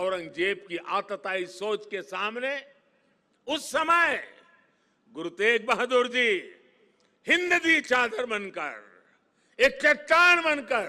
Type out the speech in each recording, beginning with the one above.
औरंगजेब की आतताई सोच के सामने उस समय गुरु तेग बहादुर जी हिंद दी चादर बनकर एक चट्टान बनकर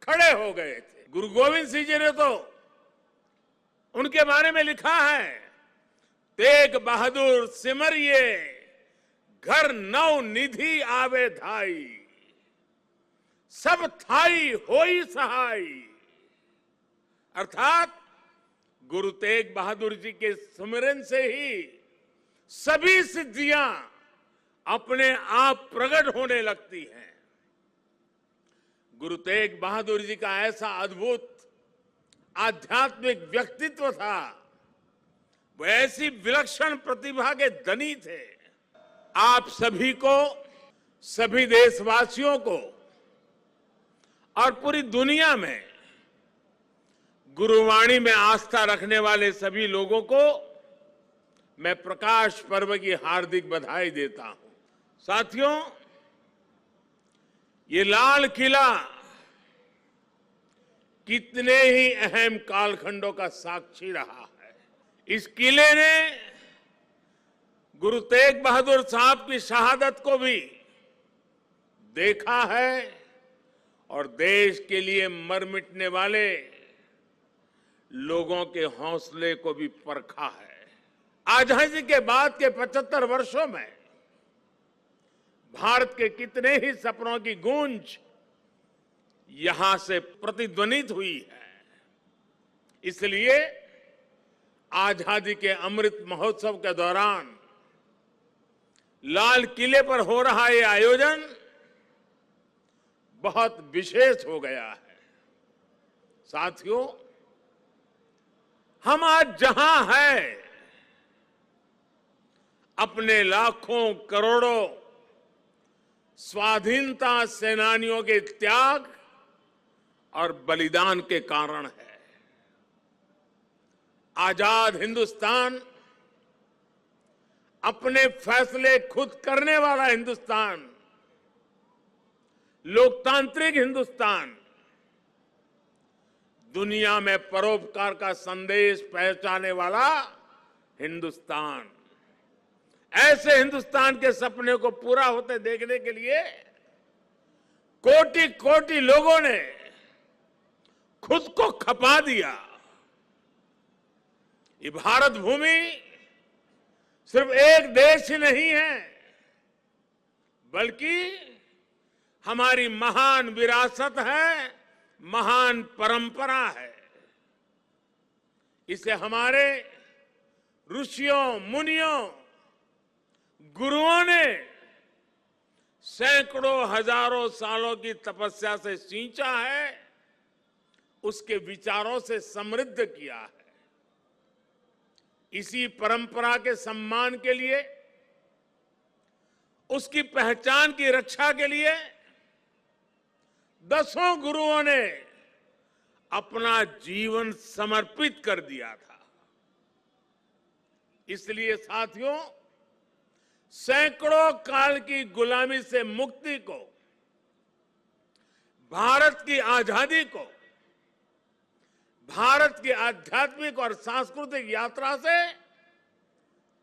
खड़े हो गए थे। गुरु गोविंद सिंह जी ने तो उनके बारे में लिखा है, तेग बहादुर सिमरिए घर नव निधि आवे धाई, सब थाई होई सहाय। अर्थात गुरु तेग बहादुर जी के सुमिरन से ही सभी सिद्धियां अपने आप प्रकट होने लगती हैं। गुरु तेग बहादुर जी का ऐसा अद्भुत आध्यात्मिक व्यक्तित्व था, वो ऐसी विलक्षण प्रतिभा के धनी थे। आप सभी को, सभी देशवासियों को और पूरी दुनिया में गुरुवाणी में आस्था रखने वाले सभी लोगों को मैं प्रकाश पर्व की हार्दिक बधाई देता हूं। साथियों, ये लाल किला कितने ही अहम कालखंडों का साक्षी रहा है। इस किले ने गुरु तेग बहादुर साहब की शहादत को भी देखा है और देश के लिए मर मिटने वाले लोगों के हौसले को भी परखा है। आजादी के बाद के 75 वर्षों में भारत के कितने ही सपनों की गूंज यहां से प्रतिध्वनित हुई है। इसलिए आजादी के अमृत महोत्सव के दौरान लाल किले पर हो रहा ये आयोजन बहुत विशेष हो गया है। साथियों, हम आज जहां हैं, अपने लाखों करोड़ों स्वाधीनता सेनानियों के त्याग और बलिदान के कारण है। आजाद हिंदुस्तान, अपने फैसले खुद करने वाला हिंदुस्तान, लोकतांत्रिक हिंदुस्तान, दुनिया में परोपकार का संदेश पहुंचाने वाला हिंदुस्तान, ऐसे हिंदुस्तान के सपने को पूरा होते देखने के लिए कोटि कोटि लोगों ने खुद को खपा दिया। ये भारत भूमि सिर्फ एक देश ही नहीं है, बल्कि हमारी महान विरासत है, महान परंपरा है। इसे हमारे ऋषियों, मुनियों, गुरुओं ने सैकड़ों हजारों सालों की तपस्या से सींचा है, उसके विचारों से समृद्ध किया है। इसी परंपरा के सम्मान के लिए, उसकी पहचान की रक्षा के लिए दसों गुरुओं ने अपना जीवन समर्पित कर दिया था। इसलिए साथियों, सैकड़ों काल की गुलामी से मुक्ति को, भारत की आजादी को, भारत की आध्यात्मिक और सांस्कृतिक यात्रा से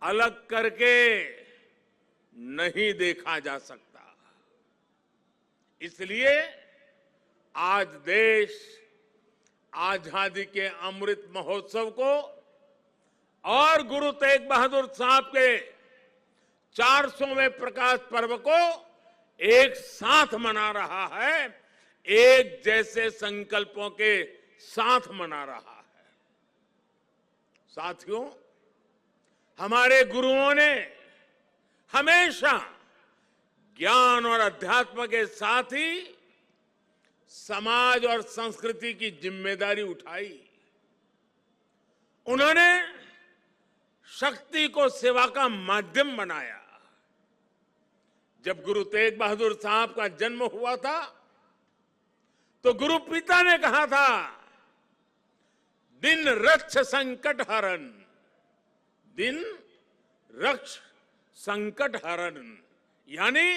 अलग करके नहीं देखा जा सकता। इसलिए आज देश आजादी के अमृत महोत्सव को और गुरु तेग बहादुर साहब के 400वें प्रकाश पर्व को एक साथ मना रहा है, एक जैसे संकल्पों के साथ मना रहा है। साथियों, हमारे गुरुओं ने हमेशा ज्ञान और अध्यात्म के साथ ही समाज और संस्कृति की जिम्मेदारी उठाई। उन्होंने शक्ति को सेवा का माध्यम बनाया। जब गुरु तेग बहादुर साहब का जन्म हुआ था, तो गुरु पिता ने कहा था, दिन रक्ष संकट हरण, दिन रक्ष संकट हरण, यानी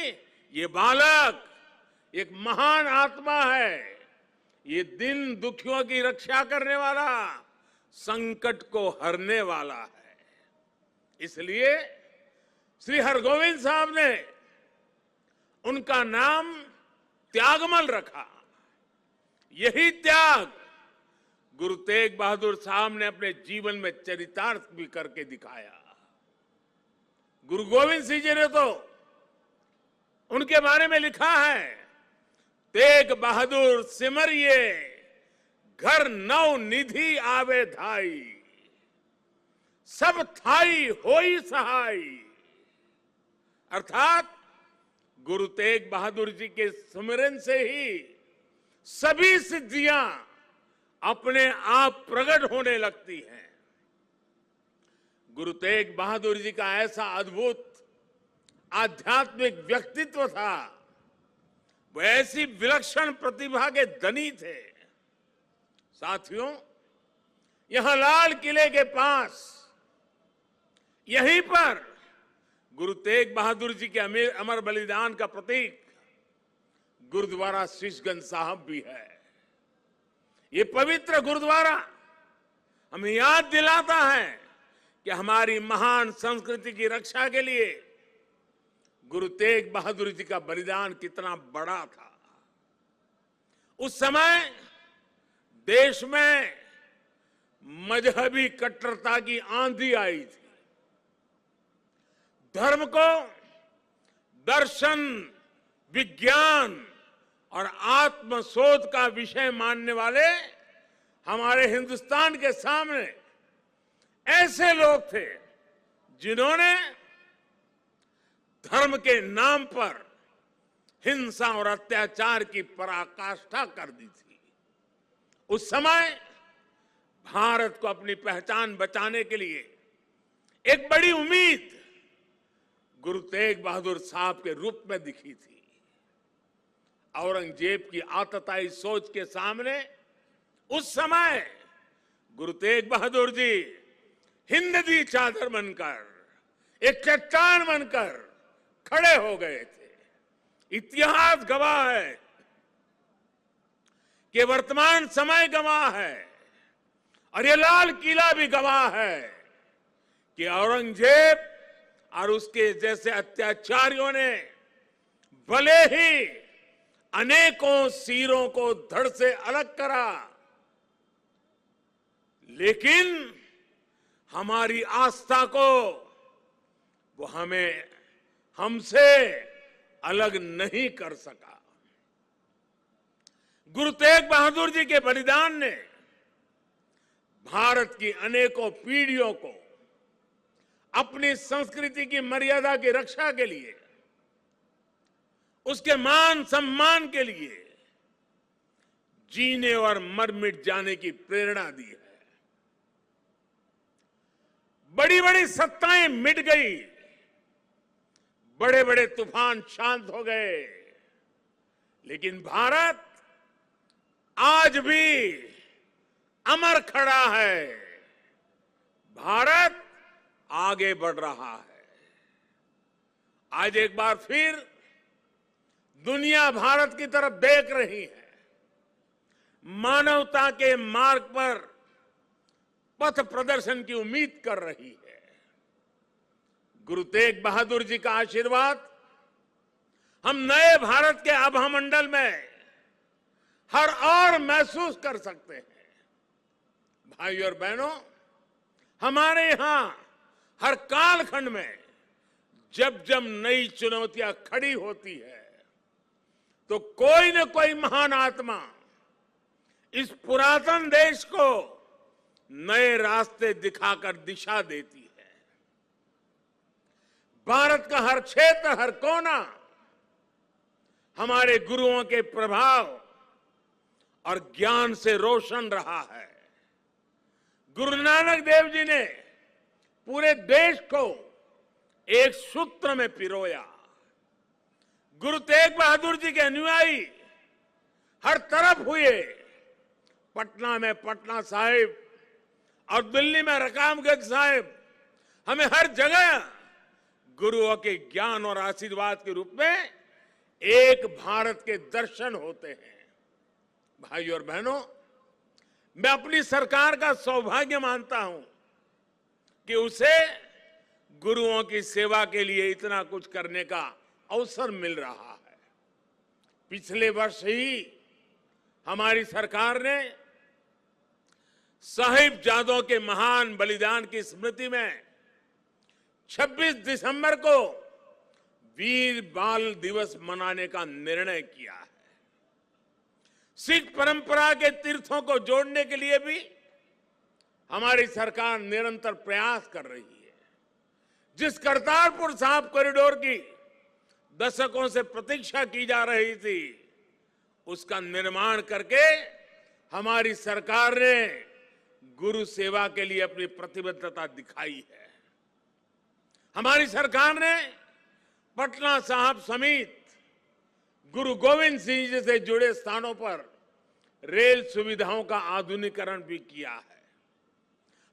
ये बालक एक महान आत्मा है। ये दिन दुखियों की रक्षा करने वाला, संकट को हरने वाला है। इसलिए श्री हरगोविंद साहब ने उनका नाम त्यागमल रखा। यही त्याग गुरु तेग बहादुर साहब ने अपने जीवन में चरितार्थ भी करके दिखाया। गुरु गोविंद सिंह जी ने तो उनके बारे में लिखा है, तेग बहादुर सिमरिये घर नौ निधि आवे धाई, सब थाई होई सहाय। अर्थात गुरु तेग बहादुर जी के सुमिरन से ही सभी सिद्धियां अपने आप प्रकट होने लगती हैं। गुरु तेग बहादुर जी का ऐसा अद्भुत आध्यात्मिक व्यक्तित्व था, वो ऐसी विलक्षण प्रतिभा के धनी थे। साथियों, यहां लाल किले के पास, यहीं पर गुरु तेग बहादुर जी के अमर बलिदान का प्रतीक गुरुद्वारा शीशगंज साहब भी है। ये पवित्र गुरुद्वारा हमें याद दिलाता है कि हमारी महान संस्कृति की रक्षा के लिए गुरु तेग बहादुर जी का बलिदान कितना बड़ा था। उस समय देश में मजहबी कट्टरता की आंधी आई थी। धर्म को दर्शन, विज्ञान और आत्मशोध का विषय मानने वाले हमारे हिंदुस्तान के सामने ऐसे लोग थे जिन्होंने धर्म के नाम पर हिंसा और अत्याचार की पराकाष्ठा कर दी थी। उस समय भारत को अपनी पहचान बचाने के लिए एक बड़ी उम्मीद गुरु तेग बहादुर साहब के रूप में दिखी थी। औरंगजेब की आतताई सोच के सामने उस समय गुरु तेग बहादुर जी हिंद दी चादर बनकर, एक चट्टान बनकर खड़े हो गए थे। इतिहास गवाह है कि वर्तमान समय गवाह है और ये लाल किला भी गवाह है कि औरंगजेब और उसके जैसे अत्याचारियों ने भले ही अनेकों सिरों को धड़ से अलग करा, लेकिन हमारी आस्था को वो हमसे अलग नहीं कर सका। गुरु तेग बहादुर जी के बलिदान ने भारत की अनेकों पीढ़ियों को अपनी संस्कृति की मर्यादा की रक्षा के लिए, उसके मान सम्मान के लिए जीने और मर मिट जाने की प्रेरणा दी है। बड़ी बड़ी सत्ताएं मिट गई, बड़े बड़े तूफान शांत हो गए, लेकिन भारत आज भी अमर खड़ा है। भारत आगे बढ़ रहा है। आज एक बार फिर दुनिया भारत की तरफ देख रही है। मानवता के मार्ग पर पथ प्रदर्शन की उम्मीद कर रही है। गुरु तेग बहादुर जी का आशीर्वाद हम नए भारत के आभामंडल में हर और महसूस कर सकते हैं। भाइयों और बहनों, हमारे यहां हर कालखंड में जब जब नई चुनौतियां खड़ी होती है तो कोई न कोई महान आत्मा इस पुरातन देश को नए रास्ते दिखाकर दिशा देती है। भारत का हर क्षेत्र, हर कोना हमारे गुरुओं के प्रभाव और ज्ञान से रोशन रहा है। गुरु नानक देव जी ने पूरे देश को एक सूत्र में पिरोया। गुरु तेग बहादुर जी के अनुयायी हर तरफ हुए। पटना में पटना साहिब और दिल्ली में रकाबगंज साहिब, हमें हर जगह गुरुओं के ज्ञान और आशीर्वाद के रूप में एक भारत के दर्शन होते हैं। भाइयों और बहनों, मैं अपनी सरकार का सौभाग्य मानता हूं कि उसे गुरुओं की सेवा के लिए इतना कुछ करने का अवसर मिल रहा है। पिछले वर्ष ही हमारी सरकार ने साहिबजादों के महान बलिदान की स्मृति में 26 दिसंबर को वीर बाल दिवस मनाने का निर्णय किया है। सिख परंपरा के तीर्थों को जोड़ने के लिए भी हमारी सरकार निरंतर प्रयास कर रही है। जिस करतारपुर साहिब कॉरिडोर की दशकों से प्रतीक्षा की जा रही थी, उसका निर्माण करके हमारी सरकार ने गुरु सेवा के लिए अपनी प्रतिबद्धता दिखाई है। हमारी सरकार ने पटना साहिब समेत गुरु गोविंद सिंह जी से जुड़े स्थानों पर रेल सुविधाओं का आधुनिकीकरण भी किया है।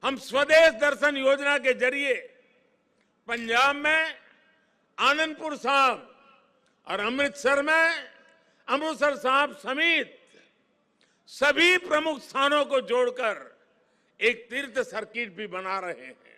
हम स्वदेश दर्शन योजना के जरिए पंजाब में आनंदपुर साहिब और अमृतसर में अमृतसर साहिब समेत सभी प्रमुख स्थानों को जोड़कर एक तीर्थ सर्किट भी बना रहे हैं।